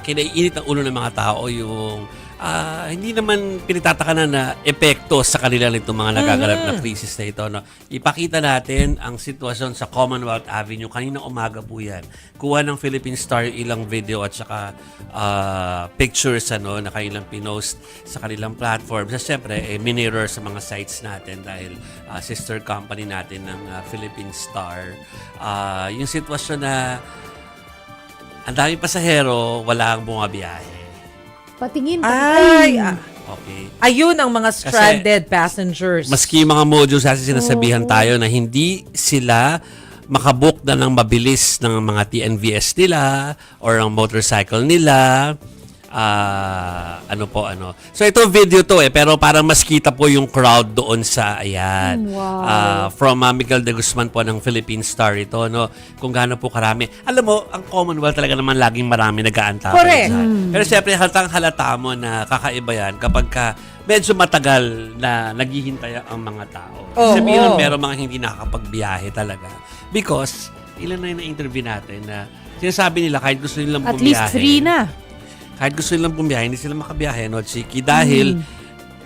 kinaiinit ang ulo ng mga tao yung hindi naman pinagtataka na epekto sa kanila nitong mga nagaganap na krisis na ito. No? Ipakita natin ang sitwasyon sa Commonwealth Avenue. Kaninang umaga po yan. Kuha ng Philippine Star ilang video at saka pictures na kanilang pinost sa kanilang platform. So, siyempre, minirror sa mga sites natin dahil sister company natin ng Philippine Star. Yung sitwasyon na ang daming pasahero, wala ang bumabiyahe. Patingin. Okay. Ayun ang mga stranded passengers. Maski yung mga modules kasi sinasabihan tayo na hindi sila makabook na ng mabilis ng mga TNVS nila or ang motorcycle nila. So ito video to pero parang mas kita po yung crowd doon sa from Miguel de Guzman po ng Philippine Star ito, no? Kung gaano po karami. Alam mo, ang Commonwealth talaga naman laging marami nag-aantay. Correct. Pero syempre halata mo na kakaiba yan kapag medyo matagal na naghihintay ang mga tao. Sabihin meron mga hindi nakakapagbiyahe talaga. Because ilan na yung na-interview natin na sinasabi nila kahit gusto nilang bumiyahe. At least free na. Kahit gusto nilang bumiyahe, hindi sila makabiyahe, no, Chiki? Dahil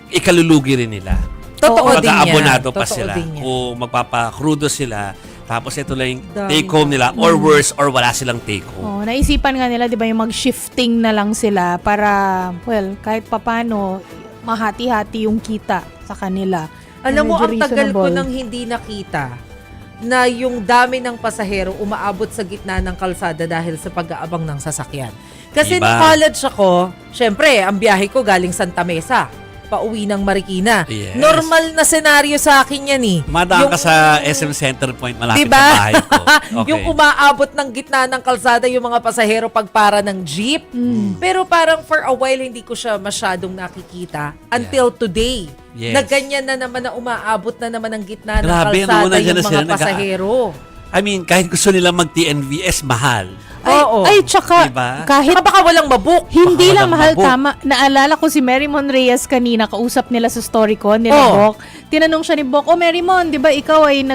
ikalulugi rin nila. Totoo din yan. Mag-aabonado pa Totoo sila. din yan. Kung magpapakrudo sila, tapos ito lang yung take-home nila, or worse, or wala silang take-home. Naisipan nga nila, di ba, yung mag-shifting na lang sila para, kahit papano, mahati-hati yung kita sa kanila. Alam mo, ang Medyo tagal ko reasonable. nang hindi nakita na yung dami ng pasahero umaabot sa gitna ng kalsada dahil sa pag-aabang ng sasakyan. Kasi Diba? nung college ako, syempre, ang biyahe ko galing Santa Mesa, pauwi ng Marikina. Yes. Normal na senaryo sa akin yan eh. Madaan ka sa SM Center Point, malapit Diba? sa bahay ko. Okay. Yung umaabot ng gitna ng kalsada yung mga pasahero pagpara ng jeep. Pero parang for a while hindi ko siya masyadong nakikita until today. Yes. Na ganyan na naman na umaabot na naman ng gitna ng Grabe, kalsada nandiyan na yung sila mga pasahero. I mean, kahit gusto nila mag-TNVS, mahal. Oo. Ay, tsaka, Diba? kahit Saka baka walang mabook. hindi Baka lang walang mahal, mabuk. tama. Naalala ko si Mary Mon Reyes kanina, kausap nila sa story ko, nila Bok. Tinanong siya ni Bok, Mary Mon, di ba ikaw ay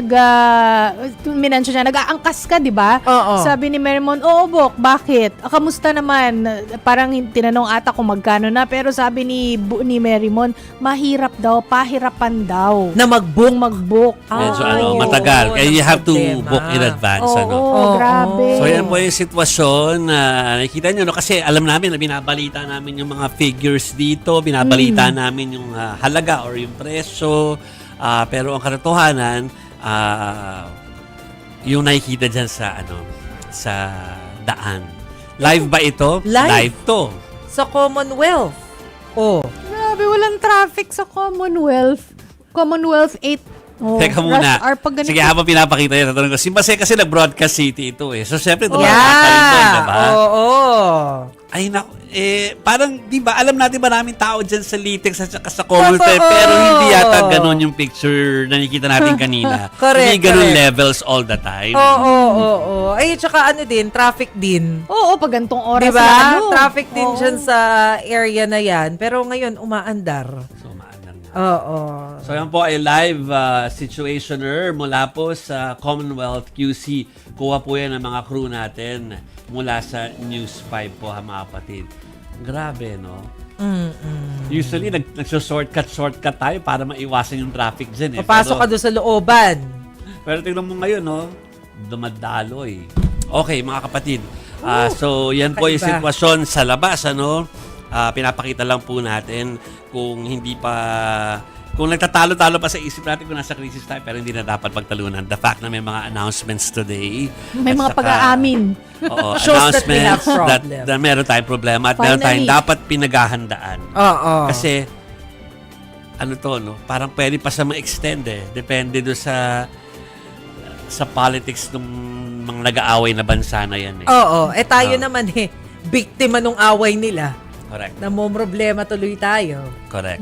minensyon siya, nag-aangkas ka, di ba? Oo. Sabi ni Mary Mon, oo Bok, bakit? Kamusta naman? Parang tinanong ata kung magkano na, pero sabi ni Mary Mon, mahirap daw, pahirapan daw. Na mag-book. Mag-book. Medyo Ay, matagal. oo, Kaya you have to problema. book in advance. Oo, grabe. So yan po yung sitwasyon na nakikita nyo. No? Kasi alam namin na binabalita namin yung mga figures dito. Binabalita namin yung halaga or yung presyo. Pero ang katotohanan, yung nakikita dyan sa daan. Live ba ito? Live. to. Sa Commonwealth. Oh. Grabe, walang traffic sa Commonwealth. Commonwealth 8. Oh, Teka muna. rush hour pag ganito. Sige, habang pinapakita yun, tatanong ko. Si Base kasi nag-broadcast city ito eh. So, syempre, diba? Oo. Ay, naku. Parang, di ba, alam natin maraming tao dyan sa Litex at saka sa Commonwealth, Totoo. pero hindi yata ganun yung picture na nakikita natin kanina. Correct, Hindi ganun correct. levels all the time. Oo. Ay, tsaka traffic din. Oo, pag gantong oras Diba? na ano. Traffic din Oo. dyan sa area na yan. Pero ngayon, umaandar. So, maanan na. Oo. So, yan po ay live situationer mula po sa Commonwealth QC. Kuha po yan ng mga crew natin mula sa News 5 po, mga kapatid. Grabe, no? Usually, nagso-shortcut tayo para maiwasan yung traffic dyan. Papasok ka doon sa looban. Pero tingnan mo ngayon, no? Dumadaloy. Okay, mga kapatid. So, yan po yung kakaiba. sitwasyon sa labas, ano? Pinapakita lang po natin kung hindi pa... Kung nagtatalo-talo pa sa isip natin kung nasa crisis tayo, pero hindi na dapat pagtalunan. The fact na may mga announcements today. May at mga saka, pag-aamin. Oo, Shows that we have announcements problem. that meron tayong problema at meron tayong Finally. dapat pinaghahandaan. Oo. Kasi, no? Parang pwede pa sa ma-extend eh. Depende do sa politics ng mga nag-aaway na bansa na yan eh. Oo. Tayo Oo. naman biktima nung away nila. Correct. Namomroblema tuloy tayo. Correct.